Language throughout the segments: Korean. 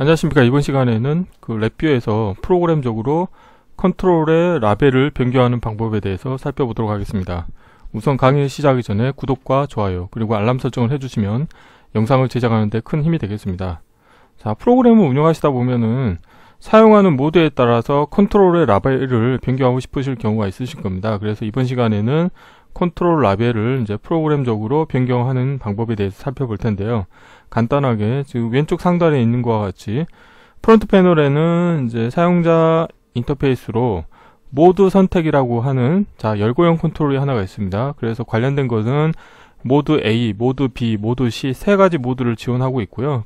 안녕하십니까. 이번 시간에는 그 랩뷰에서 프로그램적으로 컨트롤의 라벨을 변경하는 방법에 대해서 살펴보도록 하겠습니다. 우선 강의 시작하기 전에 구독과 좋아요 그리고 알람 설정을 해주시면 영상을 제작하는 데 큰 힘이 되겠습니다. 자, 프로그램을 운영하시다 보면은 사용하는 모드에 따라서 컨트롤의 라벨을 변경하고 싶으실 경우가 있으실 겁니다. 그래서 이번 시간에는 컨트롤 라벨을 이제 프로그램적으로 변경하는 방법에 대해서 살펴볼 텐데요. 간단하게 지금 왼쪽 상단에 있는 것과 같이 프론트 패널에는 이제 사용자 인터페이스로 모드 선택이라고 하는 열고형 컨트롤이 하나가 있습니다. 그래서 관련된 것은 모드 A, 모드 B, 모드 C 세 가지 모드를 지원하고 있고요.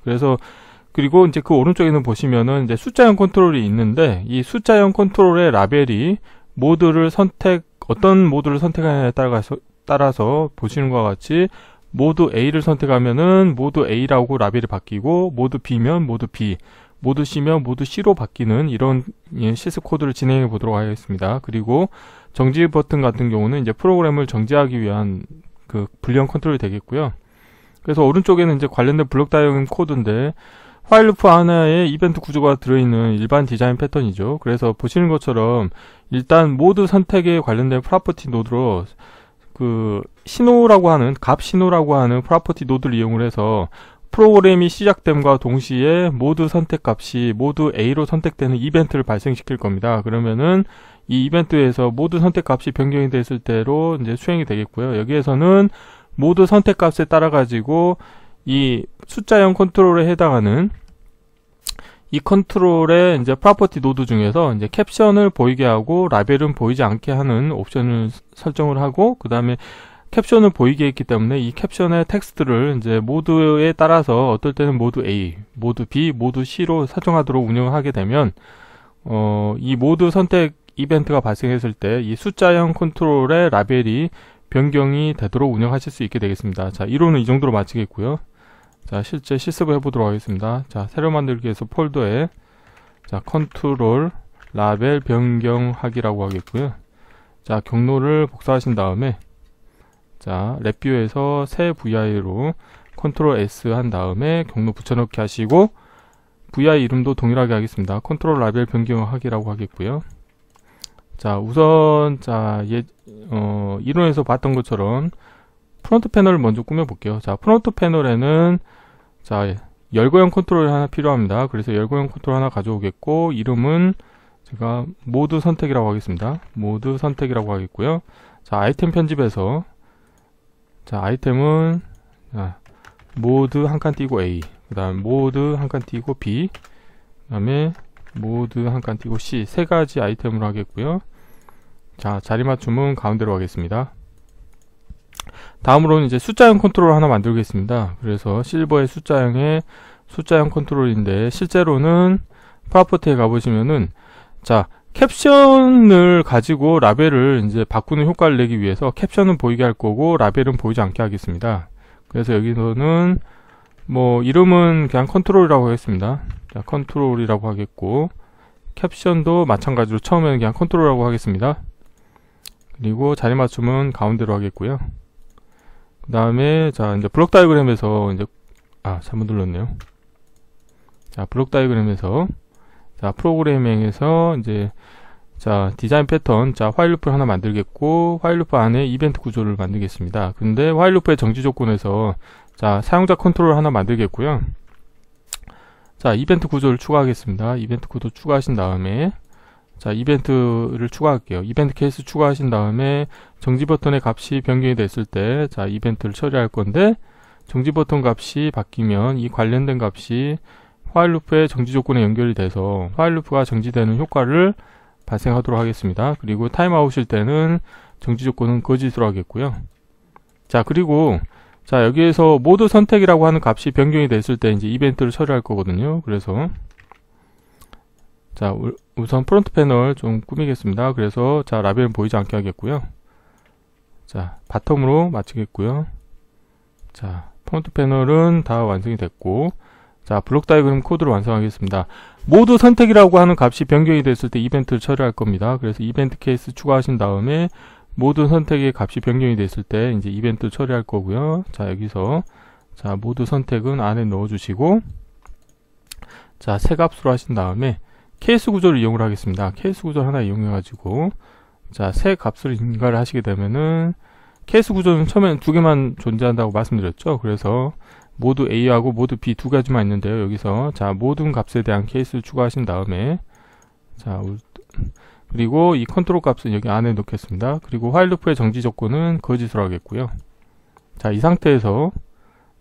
그리고 이제 그 오른쪽에는 보시면은 이제 숫자형 컨트롤이 있는데 이 숫자형 컨트롤의 라벨이 어떤 모드를 선택하느냐에 따라서 보시는 것과 같이 모드 A를 선택하면은 모드 A라고 라벨이 바뀌고 모드 B면 모드 B, 모드 C면 모드 C로 바뀌는 이런 시스 코드를 진행해 보도록 하겠습니다. 그리고 정지 버튼 같은 경우는 이제 프로그램을 정지하기 위한 그 불리형 컨트롤이 되겠고요. 그래서 오른쪽에는 이제 관련된 블록 다이어그램 코드인데 화일 루프 하나에 이벤트 구조가 들어있는 일반 디자인 패턴이죠. 그래서 보시는 것처럼 일단 모드 선택에 관련된 프로퍼티 노드로 그 값 신호라고 하는 프로퍼티 노드를 이용을 해서 프로그램이 시작됨과 동시에 모드 선택 값이 모드 A로 선택되는 이벤트를 발생시킬 겁니다. 그러면은 이 이벤트에서 모드 선택 값이 변경이 됐을 때로 이제 수행이 되겠고요. 여기에서는 모드 선택 값에 따라 가지고 이 숫자형 컨트롤에 해당하는 이 컨트롤의 이제 프로퍼티 노드 중에서 이제 캡션을 보이게 하고 라벨은 보이지 않게 하는 옵션을 설정을 하고, 그 다음에 캡션을 보이게 했기 때문에 이 캡션의 텍스트를 이제 모드에 따라서 어떨 때는 모드 A, 모드 B, 모드 C로 설정하도록 운영하게 되면 이 모드 선택 이벤트가 발생했을 때 이 숫자형 컨트롤의 라벨이 변경이 되도록 운영하실 수 있게 되겠습니다. 자, 이론은 이 정도로 마치겠고요. 자, 실제 실습을 해보도록 하겠습니다. 자, 새로 만들기 위해서 폴더에 컨트롤 라벨 변경하기라고 하겠고요. 자, 경로를 복사하신 다음에 랩뷰에서 새 VI로 컨트롤 S 한 다음에 경로 붙여넣기 하시고 VI 이름도 동일하게 하겠습니다. 컨트롤 라벨 변경하기라고 하겠고요. 자, 우선 이론에서 봤던 것처럼 프론트 패널을 먼저 꾸며볼게요. 자, 프론트 패널에는 열고형 컨트롤이 하나 필요합니다. 그래서 열고형 컨트롤 하나 가져오겠고, 이름은 제가 모드 선택이라고 하겠습니다. 모드 선택이라고 하겠고요. 자, 아이템 편집에서 아이템은 모드 한 칸 띄고 A, 그 다음 모드 한 칸 띄고 B, 그 다음에 모드 한 칸 띄고 C 세 가지 아이템으로 하겠고요. 자, 자리 맞춤은 가운데로 하겠습니다. 다음으로는 이제 숫자형 컨트롤 하나 만들겠습니다. 그래서 실버의 숫자형 컨트롤인데, 실제로는 프로퍼티에 가보시면은 캡션을 가지고 라벨을 이제 바꾸는 효과를 내기 위해서 캡션은 보이게 할 거고 라벨은 보이지 않게 하겠습니다. 그래서 여기서는 이름은 그냥 컨트롤이라고 하겠습니다. 자, 컨트롤이라고 하겠고, 캡션도 마찬가지로 처음에는 그냥 컨트롤이라고 하겠습니다. 그리고 자리 맞춤은 가운데로 하겠고요. 그 다음에 이제 블록 다이어그램에서 잘못 눌렀네요. 자, 블록 다이어그램에서 프로그래밍에서 디자인 패턴, 화일 루프를 하나 만들겠고, 화일 루프 안에 이벤트 구조를 만들겠습니다. 근데 화일 루프의 정지 조건에서 사용자 컨트롤 하나 만들겠고요. 자, 이벤트 구조를 추가하겠습니다. 이벤트 구조 추가하신 다음에 이벤트를 추가할게요. 이벤트 케이스 추가하신 다음에 정지 버튼의 값이 변경이 됐을 때 이벤트를 처리할 건데, 정지 버튼 값이 바뀌면 이 관련된 값이 화일 루프의 정지 조건에 연결이 돼서 화일 루프가 정지되는 효과를 발생하도록 하겠습니다. 그리고 타임아웃일 때는 정지 조건은 거짓으로 하겠고요. 자, 그리고 여기에서 모드 선택이라고 하는 값이 변경이 됐을 때 이제 이벤트를 처리할 거거든요. 그래서 우선 프론트 패널 좀 꾸미겠습니다. 그래서 라벨은 보이지 않게 하겠고요. 바텀으로 마치겠고요. 프론트 패널은 다 완성이 됐고, 블록 다이어그램 코드를 완성하겠습니다. 모드 선택이라고 하는 값이 변경이 됐을 때 이벤트를 처리할 겁니다. 그래서 이벤트 케이스 추가하신 다음에 모드 선택의 값이 변경이 됐을 때 이제 이벤트 처리할 거고요. 여기서 모드 선택은 안에 넣어주시고, 자, 새 값으로 하신 다음에 케이스 구조를 이용을 하겠습니다. 케이스 구조 하나 이용해 가지고 자, 새 값을 인가를 하시게 되면은 케이스 구조는 처음엔 두 개만 존재한다고 말씀드렸죠. 그래서 모두 A하고 모두 B 두 가지만 있는데요. 여기서 자, 모든 값에 대한 케이스를 추가하신 다음에 자, 그리고 이 컨트롤 값은 여기 안에 넣겠습니다. 그리고 화일 루프의 정지 조건은 거짓으로 하겠고요. 자, 이 상태에서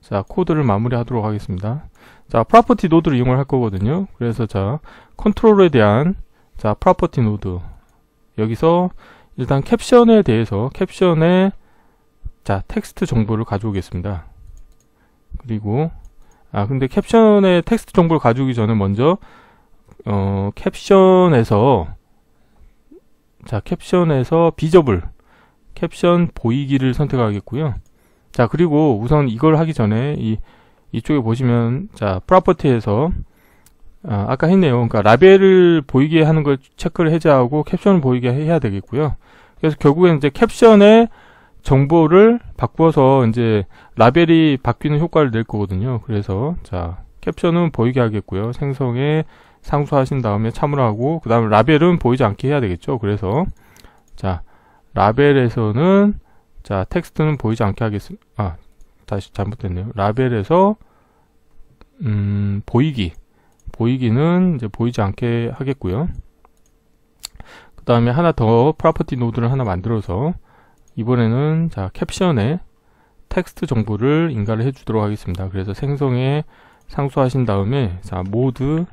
자, 코드를 마무리하도록 하겠습니다. 자, 프로퍼티 노드를 이용을 할 거거든요. 그래서 자, 컨트롤에 대한 자, 프로퍼티 노드 여기서 일단 캡션에 대해서 캡션에 자, 텍스트 정보를 가져오겠습니다. 그리고 근데 캡션에 텍스트 정보를 가져오기 전에 먼저 캡션에서 자, 캡션에서 비저블 캡션 보이기를 선택하겠고요. 자, 그리고 우선 이걸 하기 전에 이쪽에 보시면 자, 프로퍼티에서 아까 했네요. 그러니까 라벨을 보이게 하는 걸 체크를 해제하고 캡션을 보이게 해야 되겠고요. 그래서 결국엔 이제 캡션의 정보를 바꾸어서 이제 라벨이 바뀌는 효과를 낼 거거든요. 그래서 자, 캡션은 보이게 하겠고요. 생성에 상수하신 다음에 참으로 하고 그 다음에 라벨은 보이지 않게 해야 되겠죠. 그래서 자, 라벨에서는 자, 텍스트는 보이지 않게 하겠습니다. 다시 잘못됐네요. 라벨에서 보이기는 이제 보이지 않게 하겠고요. 그 다음에 하나 더 프로퍼티 노드를 하나 만들어서 이번에는 자, 캡션에 텍스트 정보를 인가를 해주도록 하겠습니다. 그래서 생성에 상수하신 다음에 자, 모드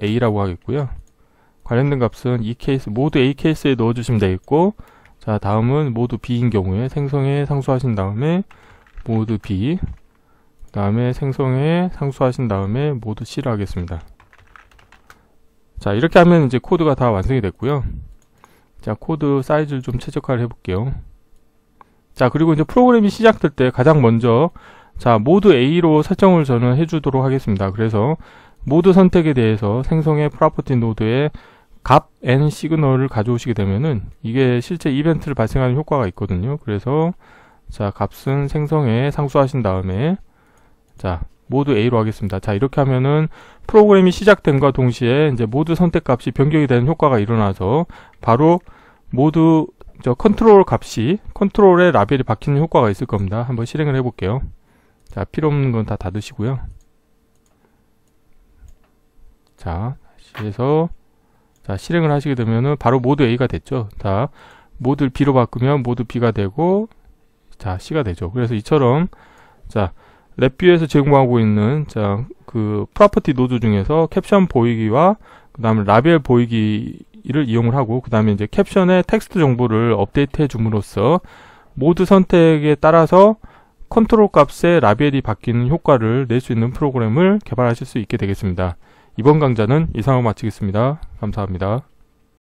A라고 하겠고요. 관련된 값은 이 케이스 모드 A 케이스에 넣어주시면 되겠고, 자, 다음은 모드 B인 경우에 생성에 상수하신 다음에 모드 B, 그 다음에 생성에 상수하신 다음에 모드 C를 하겠습니다. 자, 이렇게 하면 이제 코드가 다 완성이 됐고요. 자, 코드 사이즈를 좀 최적화를 해볼게요. 자, 그리고 이제 프로그램이 시작될 때 가장 먼저 자, 모드 A로 설정을 저는 해주도록 하겠습니다. 그래서 모드 선택에 대해서 생성의 프로퍼티 노드에 값 n 시그널을 가져오시게 되면은 이게 실제 이벤트를 발생하는 효과가 있거든요. 그래서 자, 값은 생성에 상수하신 다음에 자, 모드 A로 하겠습니다. 자, 이렇게 하면은 프로그램이 시작된과 동시에 이제 모드 선택 값이 변경이 되는 효과가 일어나서 바로 모드 컨트롤 값이 컨트롤의 라벨이 바뀌는 효과가 있을 겁니다. 한번 실행을 해볼게요. 자, 필요 없는 건 다 닫으시고요. 자, 다시 해서 자, 실행을 하시게 되면은 바로 모드 A가 됐죠. 자, 모드 B로 바꾸면 모드 B가 되고 자, C가 되죠. 그래서 이처럼 자, 랩뷰에서 제공하고 있는 자, 그 프로퍼티 노드 중에서 캡션 보이기와 그 다음에 라벨 보이기를 이용을 하고 그 다음에 이제 캡션의 텍스트 정보를 업데이트 해줌으로써 모드 선택에 따라서 컨트롤 값의 라벨이 바뀌는 효과를 낼 수 있는 프로그램을 개발하실 수 있게 되겠습니다. 이번 강좌는 이상으로 마치겠습니다. 감사합니다.